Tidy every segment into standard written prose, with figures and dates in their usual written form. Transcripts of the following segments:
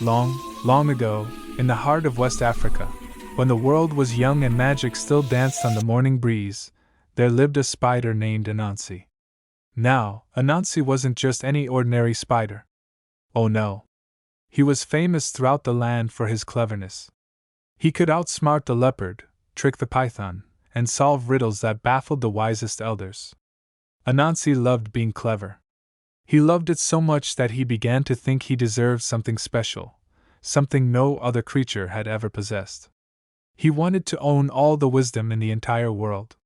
Long, long ago, in the heart of West Africa, when the world was young and magic still danced on the morning breeze, there lived a spider named Anansi. Now, Anansi wasn't just any ordinary spider. Oh no. He was famous throughout the land for his cleverness. He could outsmart the leopard, trick the python, and solve riddles that baffled the wisest elders. Anansi loved being clever. He loved it so much that he began to think he deserved something special, something no other creature had ever possessed. He wanted to own all the wisdom in the entire world.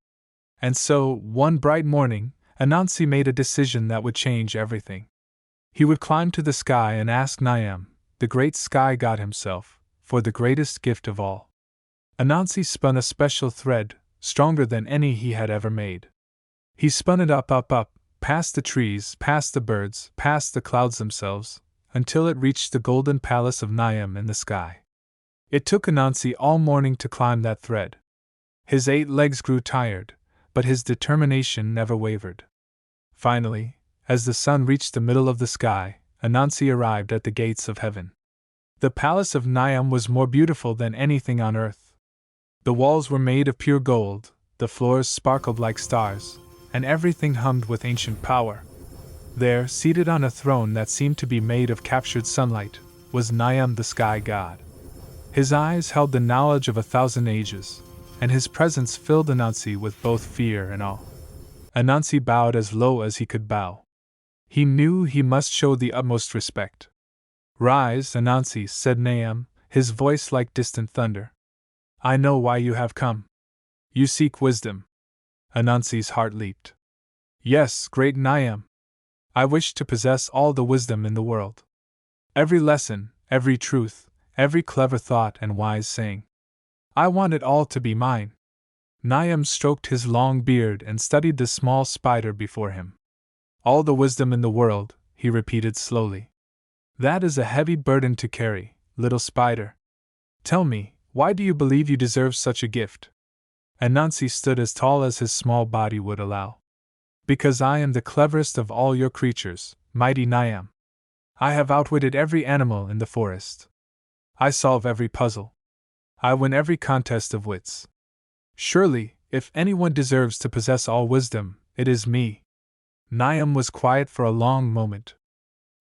And so, one bright morning, Anansi made a decision that would change everything. He would climb to the sky and ask Nyame, the great sky god himself, for the greatest gift of all. Anansi spun a special thread, stronger than any he had ever made. He spun it up, past the trees, past the birds, past the clouds themselves, until it reached the golden palace of Nyame in the sky. It took Anansi all morning to climb that thread. His 8 legs grew tired, but his determination never wavered. Finally, as the sun reached the middle of the sky, Anansi arrived at the gates of heaven. The palace of Nyame was more beautiful than anything on earth. The walls were made of pure gold, the floors sparkled like stars, and everything hummed with ancient power. There, seated on a throne that seemed to be made of captured sunlight, was Nyame the sky god. His eyes held the knowledge of 1,000 ages, and his presence filled Anansi with both fear and awe. Anansi bowed as low as he could bow. He knew he must show the utmost respect. "Rise, Anansi," said Nyame, his voice like distant thunder. "I know why you have come. You seek wisdom." Anansi's heart leaped. "Yes, great Nyame. I wish to possess all the wisdom in the world. Every lesson, every truth, every clever thought and wise saying. I want it all to be mine." Nyame stroked his long beard and studied the small spider before him. "All the wisdom in the world," he repeated slowly. "That is a heavy burden to carry, little spider. Tell me, why do you believe you deserve such a gift?" Anansi stood as tall as his small body would allow. "Because I am the cleverest of all your creatures, mighty Nyame. I have outwitted every animal in the forest. I solve every puzzle. I win every contest of wits. Surely, if anyone deserves to possess all wisdom, it is me." Nyame was quiet for a long moment.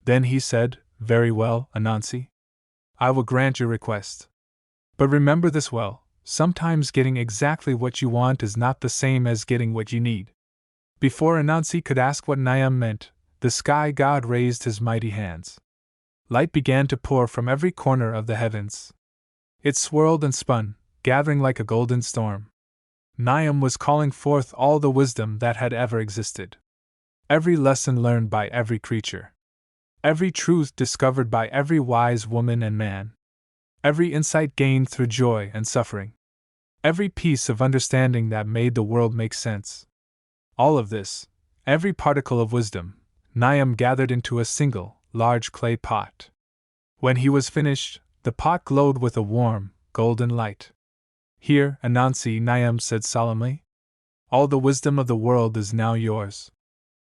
Then he said, "Very well, Anansi. I will grant your request. But remember this well, sometimes getting exactly what you want is not the same as getting what you need." Before Anansi could ask what Nyame meant, the sky god raised his mighty hands. Light began to pour from every corner of the heavens. It swirled and spun, gathering like a golden storm. Nyame was calling forth all the wisdom that had ever existed. Every lesson learned by every creature. Every truth discovered by every wise woman and man. Every insight gained through joy and suffering. Every piece of understanding that made the world make sense. All of this, every particle of wisdom, Nyame gathered into a single, large clay pot. When he was finished, the pot glowed with a warm, golden light. "Here, Anansi," Nyame said solemnly. "All the wisdom of the world is now yours.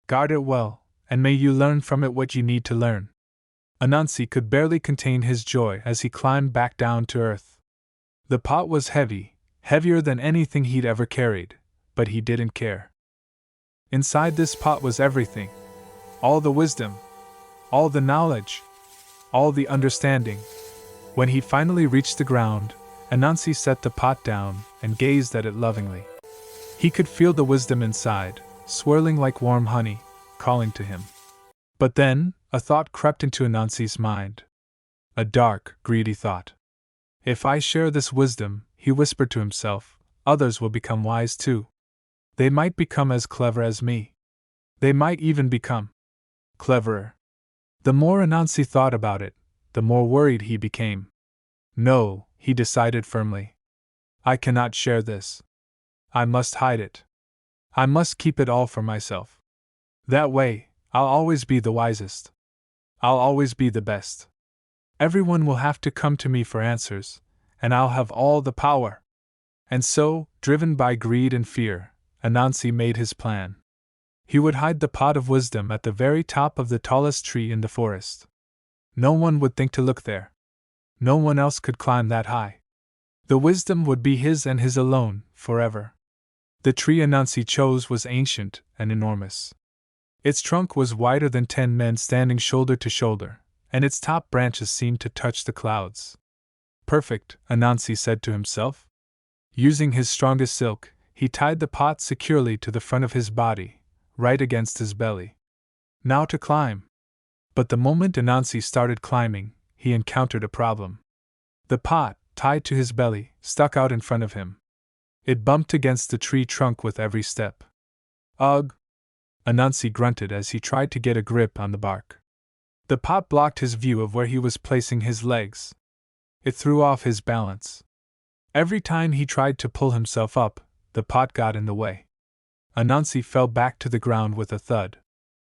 Guard it well, and may you learn from it what you need to learn." Anansi could barely contain his joy as he climbed back down to earth. The pot was heavy, heavier than anything he'd ever carried, but he didn't care. Inside this pot was everything. All the wisdom. All the knowledge. All the understanding. When he finally reached the ground, Anansi set the pot down and gazed at it lovingly. He could feel the wisdom inside, swirling like warm honey, calling to him. But then, a thought crept into Anansi's mind. A dark, greedy thought. "If I share this wisdom," he whispered to himself, "others will become wise too. They might become as clever as me. They might even become cleverer." The more Anansi thought about it, the more worried he became. "No," he decided firmly. "I cannot share this. I must hide it. I must keep it all for myself. That way, I'll always be the wisest. I'll always be the best. Everyone will have to come to me for answers, and I'll have all the power." And so, driven by greed and fear, Anansi made his plan. He would hide the pot of wisdom at the very top of the tallest tree in the forest. No one would think to look there. No one else could climb that high. The wisdom would be his and his alone, forever. The tree Anansi chose was ancient and enormous. Its trunk was wider than 10 men standing shoulder to shoulder, and its top branches seemed to touch the clouds. Perfect, Anansi said to himself. Using his strongest silk, he tied the pot securely to the front of his body, right against his belly. Now to climb. But the moment Anansi started climbing, he encountered a problem. The pot, tied to his belly, stuck out in front of him. It bumped against the tree trunk with every step. Ugh! Anansi grunted as he tried to get a grip on the bark. The pot blocked his view of where he was placing his legs. It threw off his balance. Every time he tried to pull himself up, the pot got in the way. Anansi fell back to the ground with a thud.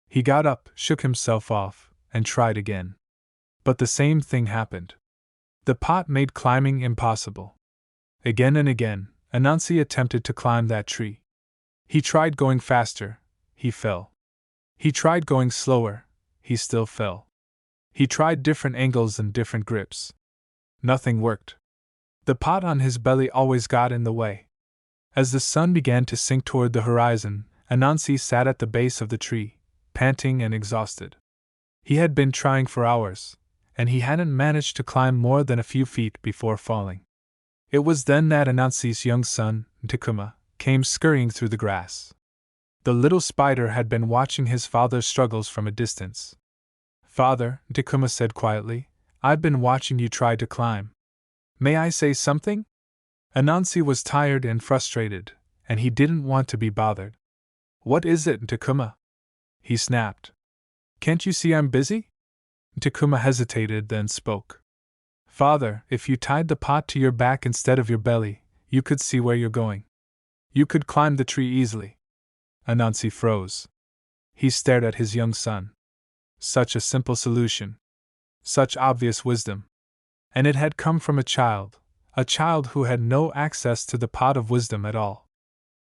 He got up, shook himself off, and tried again. But the same thing happened. The pot made climbing impossible. Again and again, Anansi attempted to climb that tree. He tried going faster, he fell. He tried going slower, he still fell. He tried different angles and different grips. Nothing worked. The pot on his belly always got in the way. As the sun began to sink toward the horizon, Anansi sat at the base of the tree, panting and exhausted. He had been trying for hours, and he hadn't managed to climb more than a few feet before falling. It was then that Anansi's young son, Ntikuma, came scurrying through the grass. The little spider had been watching his father's struggles from a distance. "Father," Ntikuma said quietly, "I've been watching you try to climb. May I say something?" Anansi was tired and frustrated, and he didn't want to be bothered. "What is it, Ntikuma?" he snapped. "Can't you see I'm busy?" Ntikuma hesitated, then spoke. "Father, if you tied the pot to your back instead of your belly, you could see where you're going. You could climb the tree easily." Anansi froze. He stared at his young son. Such a simple solution. Such obvious wisdom. And it had come from a child who had no access to the pot of wisdom at all.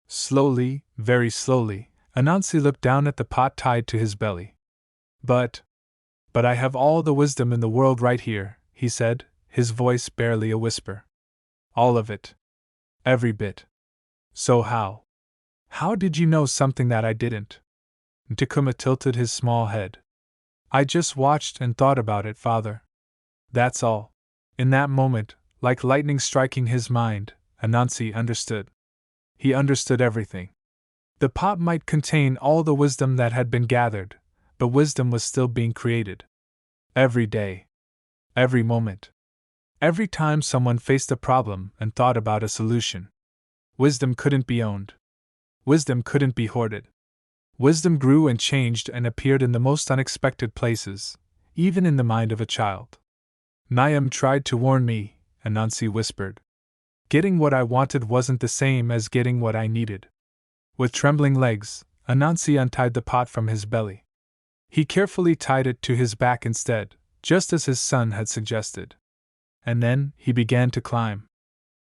Slowly, very slowly, Anansi looked down at the pot tied to his belly. But I have all the wisdom in the world right here," he said, his voice barely a whisper. "All of it. Every bit. So how did you know something that I didn't?" Ntikuma tilted his small head. "I just watched and thought about it, father. That's all." In that moment, like lightning striking his mind, Anansi understood. He understood everything. The pot might contain all the wisdom that had been gathered, but wisdom was still being created. Every day. Every moment. Every time someone faced a problem and thought about a solution. Wisdom couldn't be owned. Wisdom couldn't be hoarded. Wisdom grew and changed and appeared in the most unexpected places, even in the mind of a child. "Nyame tried to warn me," Anansi whispered. "Getting what I wanted wasn't the same as getting what I needed." With trembling legs, Anansi untied the pot from his belly. He carefully tied it to his back instead, just as his son had suggested. And then he began to climb.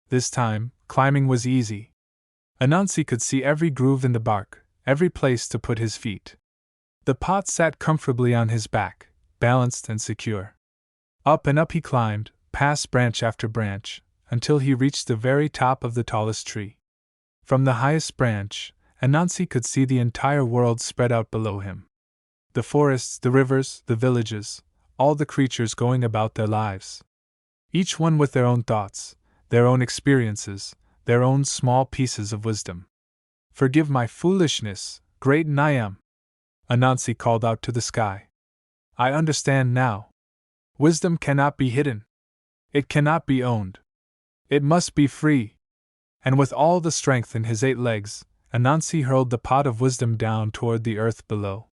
This time, climbing was easy. Anansi could see every groove in the bark, every place to put his feet. The pot sat comfortably on his back, balanced and secure. Up and up he climbed, past branch after branch, until he reached the very top of the tallest tree. From the highest branch, Anansi could see the entire world spread out below him. The forests, the rivers, the villages, all the creatures going about their lives. Each one with their own thoughts, their own experiences, their own small pieces of wisdom. "Forgive my foolishness, great Nyame," Anansi called out to the sky. "I understand now. Wisdom cannot be hidden. It cannot be owned. It must be free." And with all the strength in his 8 legs, Anansi hurled the pot of wisdom down toward the earth below.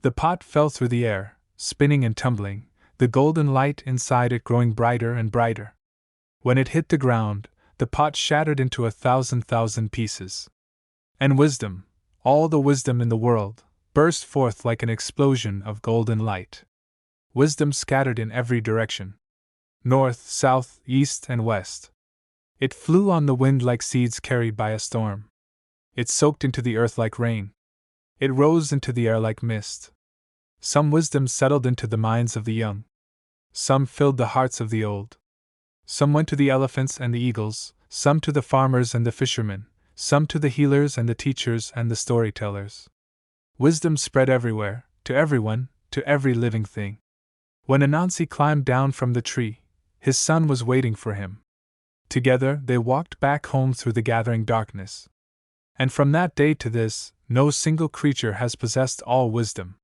The pot fell through the air, spinning and tumbling, the golden light inside it growing brighter and brighter. When it hit the ground, the pot shattered into 1,000 pieces. And wisdom, all the wisdom in the world, burst forth like an explosion of golden light. Wisdom scattered in every direction. North, south, east, and west. It flew on the wind like seeds carried by a storm. It soaked into the earth like rain. It rose into the air like mist. Some wisdom settled into the minds of the young. Some filled the hearts of the old. Some went to the elephants and the eagles, some to the farmers and the fishermen, some to the healers and the teachers and the storytellers. Wisdom spread everywhere, to everyone, to every living thing. When Anansi climbed down from the tree, his son was waiting for him. Together they walked back home through the gathering darkness. And from that day to this, no single creature has possessed all wisdom.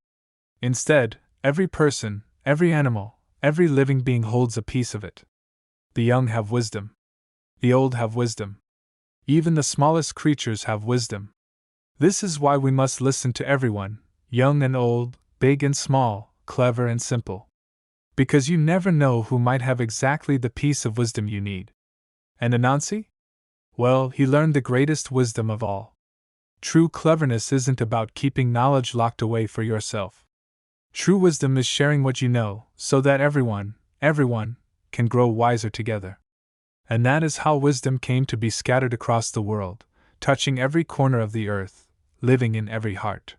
Instead, every person, every animal, every living being holds a piece of it. The young have wisdom. The old have wisdom. Even the smallest creatures have wisdom. This is why we must listen to everyone, young and old, big and small, clever and simple. Because you never know who might have exactly the piece of wisdom you need. And Anansi? Well, he learned the greatest wisdom of all. True cleverness isn't about keeping knowledge locked away for yourself. True wisdom is sharing what you know, so that everyone, can grow wiser together. And that is how wisdom came to be scattered across the world, touching every corner of the earth, living in every heart.